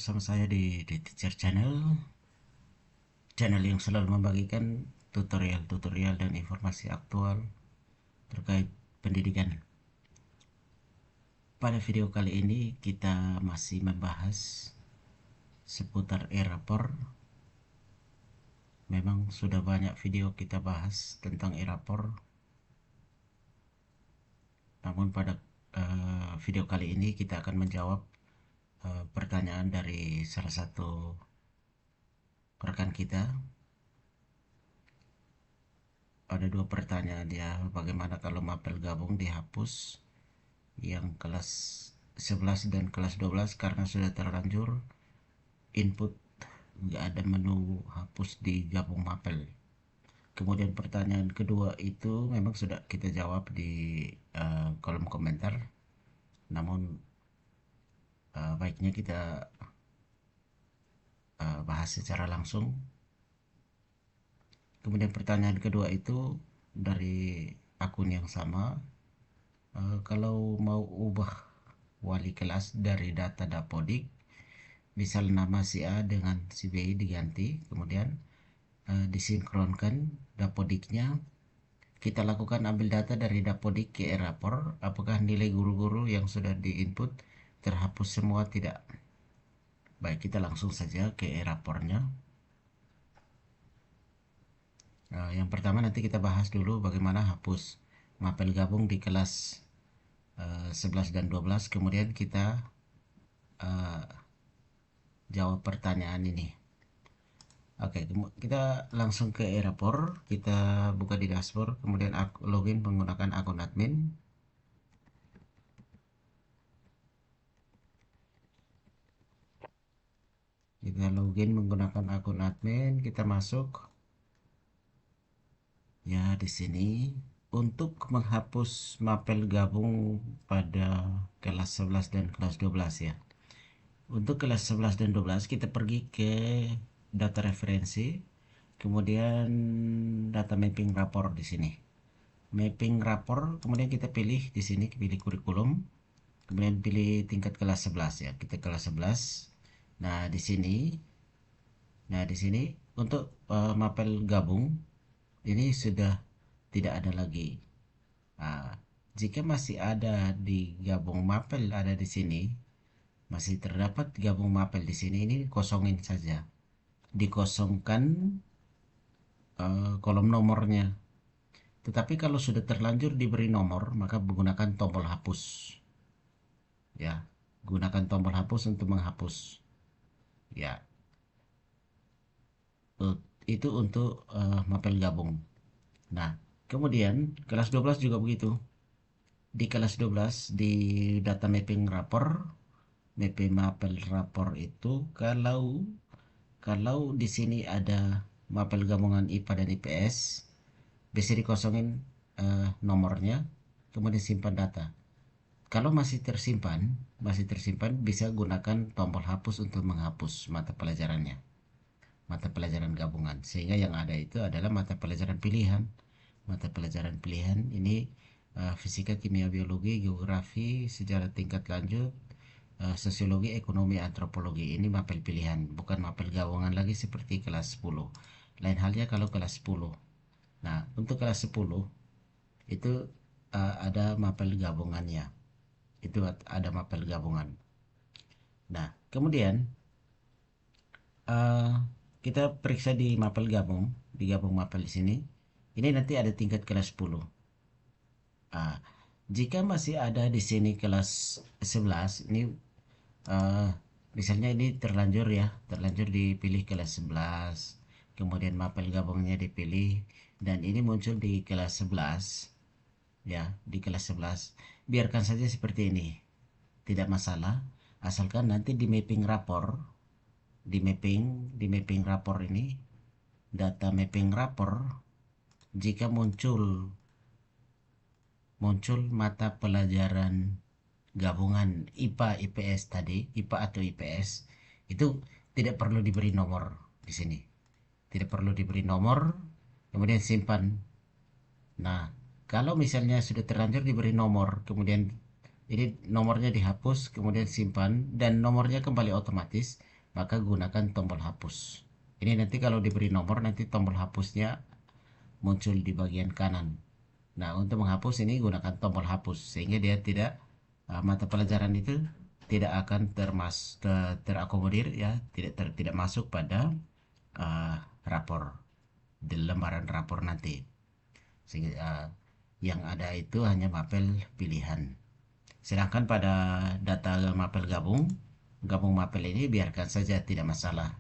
bersama saya di Teacher Channel yang selalu membagikan tutorial dan informasi aktual terkait pendidikan. Pada video kali ini kita masih membahas seputar e-rapor. Memang sudah banyak video kita bahas tentang e-rapor, namun pada video kali ini kita akan menjawab pertanyaan dari salah satu rekan kita. Ada dua pertanyaan ya, bagaimana kalau mapel gabung dihapus yang kelas 11 dan kelas 12 karena sudah terlanjur input, nggak ada menu hapus di gabung mapel. Kemudian pertanyaan kedua itu memang sudah kita jawab di kolom komentar, namun baiknya kita bahas secara langsung. Kemudian pertanyaan kedua itu dari akun yang sama, kalau mau ubah wali kelas dari data Dapodik, misal nama si A dengan si B diganti, kemudian disinkronkan Dapodiknya, kita lakukan ambil data dari Dapodik ke e-rapor, apakah nilai guru-guru yang sudah diinput terhapus semua? Tidak. Baik, kita langsung saja ke e-rapornya. Yang pertama nanti kita bahas dulu bagaimana hapus mapel gabung di kelas 11 dan 12, kemudian kita jawab pertanyaan ini. Oke, kita langsung ke e-rapor, kita buka di dashboard, kemudian login menggunakan akun admin. Kita login menggunakan akun admin, kita masuk. Ya, di sini untuk menghapus mapel gabung pada kelas 11 dan kelas 12 ya. Untuk kelas 11 dan 12 kita pergi ke data referensi, kemudian data mapping rapor di sini. Mapping rapor, kemudian kita pilih di sini, pilih kurikulum, kemudian pilih tingkat kelas 11 ya. Kita kelas 11. Nah, di sini untuk mapel gabung ini sudah tidak ada lagi. Nah, jika masih ada di gabung mapel, ada di sini, masih terdapat gabung mapel di sini, ini kosongin saja, dikosongkan kolom nomornya. Tetapi kalau sudah terlanjur diberi nomor, maka menggunakan tombol hapus ya, gunakan tombol hapus untuk menghapus ya. Itu untuk mapel gabung. Nah, kemudian kelas 12 juga begitu. Di kelas 12 di data mapping rapor, mapping mapel rapor itu kalau di sini ada mapel gabungan IPA dan IPS, bisa dikosongin nomornya, kemudian simpan data. Kalau masih tersimpan, bisa gunakan tombol hapus untuk menghapus mata pelajarannya, mata pelajaran gabungan, sehingga yang ada itu adalah mata pelajaran pilihan. Mata pelajaran pilihan ini fisika, kimia, biologi, geografi, sejarah tingkat lanjut, sosiologi, ekonomi, antropologi. Ini mapel pilihan, bukan mapel gabungan lagi seperti kelas 10. Lain halnya kalau kelas 10. Nah, untuk kelas 10 itu ada mapel gabungannya. Itu ada mapel gabungan. Nah, kemudian kita periksa di mapel gabung, di gabung mapel di sini. Ini nanti ada tingkat kelas 10. Jika masih ada di sini kelas 11, ini misalnya ini terlanjur dipilih kelas 11, kemudian mapel gabungnya dipilih, dan ini muncul di kelas 11 ya, di kelas 11, biarkan saja seperti ini, tidak masalah, asalkan nanti di mapping rapor, di mapping rapor ini, data mapping rapor, jika muncul mata pelajaran gabungan IPA IPS tadi, IPA atau IPS, itu tidak perlu diberi nomor di sini. Tidak perlu diberi nomor, kemudian simpan. Nah, kalau misalnya sudah terlanjur diberi nomor, kemudian ini nomornya dihapus, kemudian simpan, dan nomornya kembali otomatis, maka gunakan tombol hapus. Ini nanti kalau diberi nomor, nanti tombol hapusnya muncul di bagian kanan. Nah, untuk menghapus ini gunakan tombol hapus sehingga dia tidak mata pelajaran itu tidak akan terakomodir, ya, tidak masuk pada rapor di lembaran rapor nanti. Sehingga yang ada itu hanya mapel pilihan. Sedangkan pada data mapel gabung mapel ini biarkan saja, tidak masalah.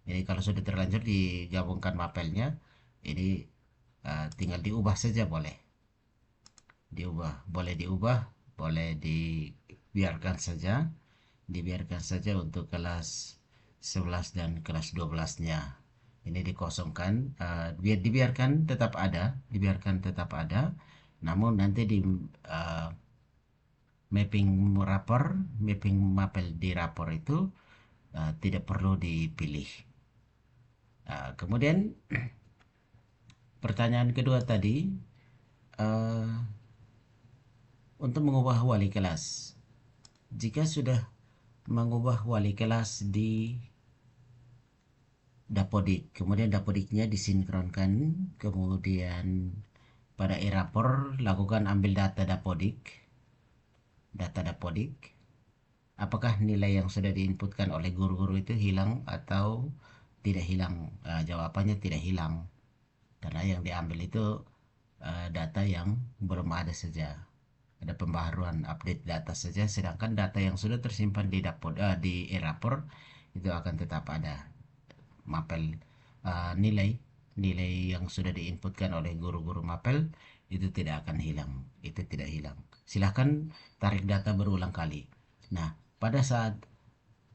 Jadi kalau sudah terlanjur digabungkan mapelnya, ini tinggal diubah saja, boleh diubah, boleh dibiarkan saja untuk kelas 11 dan kelas 12-nya. Ini dikosongkan, dibiarkan tetap ada, namun nanti di mapping mapel di rapor itu tidak perlu dipilih. Kemudian pertanyaan kedua tadi, untuk mengubah wali kelas. Jika sudah mengubah wali kelas di Dapodik, kemudian Dapodiknya disinkronkan, kemudian pada e-rapor lakukan ambil data Dapodik, apakah nilai yang sudah diinputkan oleh guru-guru itu hilang atau tidak hilang? Jawabannya tidak hilang, karena yang diambil itu data yang belum ada saja, ada pembaharuan update data saja, sedangkan data yang sudah tersimpan di e-rapor itu akan tetap ada. Mapel nilai yang sudah diinputkan oleh guru-guru mapel itu tidak akan hilang, itu tidak hilang. Silahkan tarik data berulang kali. Nah, pada saat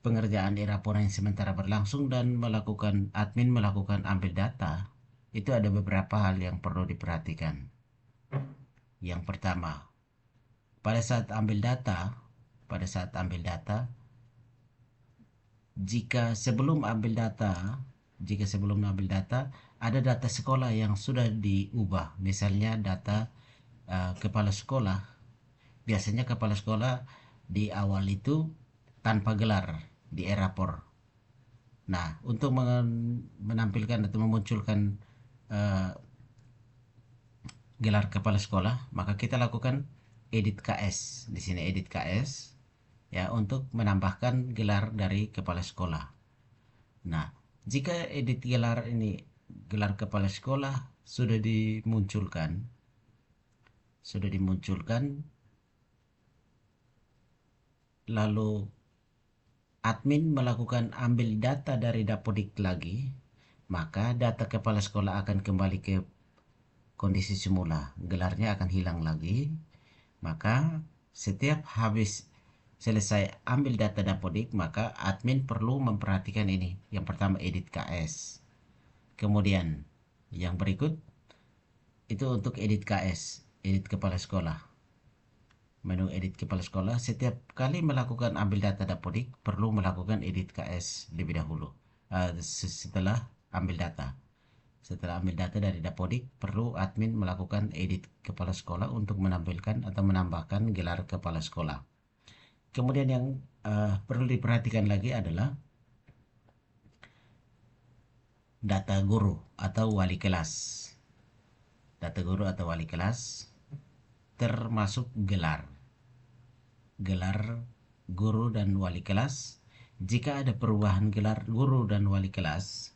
pengerjaan e-rapor yang sementara berlangsung dan admin melakukan ambil data, itu ada beberapa hal yang perlu diperhatikan. Yang pertama, pada saat ambil data, jika sebelum ambil data ada data sekolah yang sudah diubah, misalnya data kepala sekolah. Biasanya kepala sekolah di awal itu tanpa gelar di e-rapor. Nah, untuk menampilkan atau memunculkan gelar kepala sekolah, maka kita lakukan edit KS. Di sini edit KS, ya, untuk menambahkan gelar dari kepala sekolah. Nah, jika edit gelar kepala sekolah sudah dimunculkan, lalu admin melakukan ambil data dari Dapodik lagi, maka data kepala sekolah akan kembali ke kondisi semula, gelarnya akan hilang lagi. Maka setiap habis selesai ambil data Dapodik, maka admin perlu memperhatikan ini. Yang pertama edit KS. Kemudian yang berikut itu untuk edit KS, edit kepala sekolah. Menu edit kepala sekolah, setiap kali melakukan ambil data Dapodik perlu melakukan edit KS lebih dahulu. Setelah ambil data. Setelah ambil data dari Dapodik, perlu admin melakukan edit kepala sekolah untuk menampilkan atau menambahkan gelar kepala sekolah. Kemudian yang perlu diperhatikan lagi adalah data guru atau wali kelas. Data guru atau wali kelas termasuk gelar guru dan wali kelas. Jika ada perubahan gelar guru dan wali kelas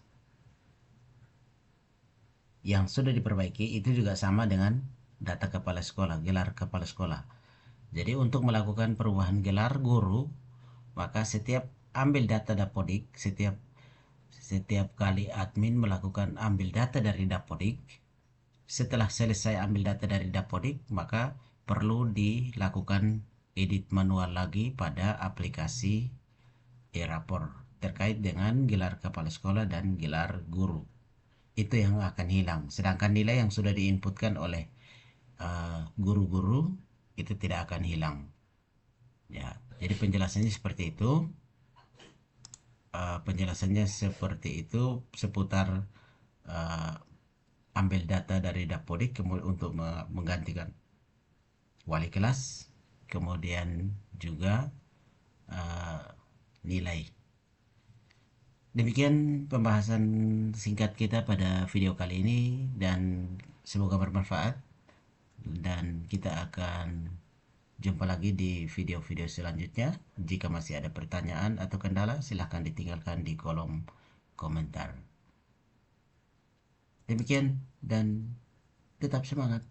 yang sudah diperbaiki, itu juga sama dengan data kepala sekolah, gelar kepala sekolah. Jadi untuk melakukan perubahan gelar guru, maka setiap ambil data Dapodik, setiap kali admin melakukan ambil data dari Dapodik, setelah selesai ambil data dari Dapodik, maka perlu dilakukan edit manual lagi pada aplikasi e-rapor terkait dengan gelar kepala sekolah dan gelar guru. Itu yang akan hilang. Sedangkan nilai yang sudah diinputkan oleh guru-guru itu tidak akan hilang. Ya, jadi penjelasannya seperti itu. Seputar ambil data dari Dapodik kemudian untuk menggantikan wali kelas, kemudian juga nilai. Demikian pembahasan singkat kita pada video kali ini dan semoga bermanfaat, dan kita akan jumpa lagi di video-video selanjutnya. Jika masih ada pertanyaan atau kendala, silahkan ditinggalkan di kolom komentar. Demikian dan tetap semangat.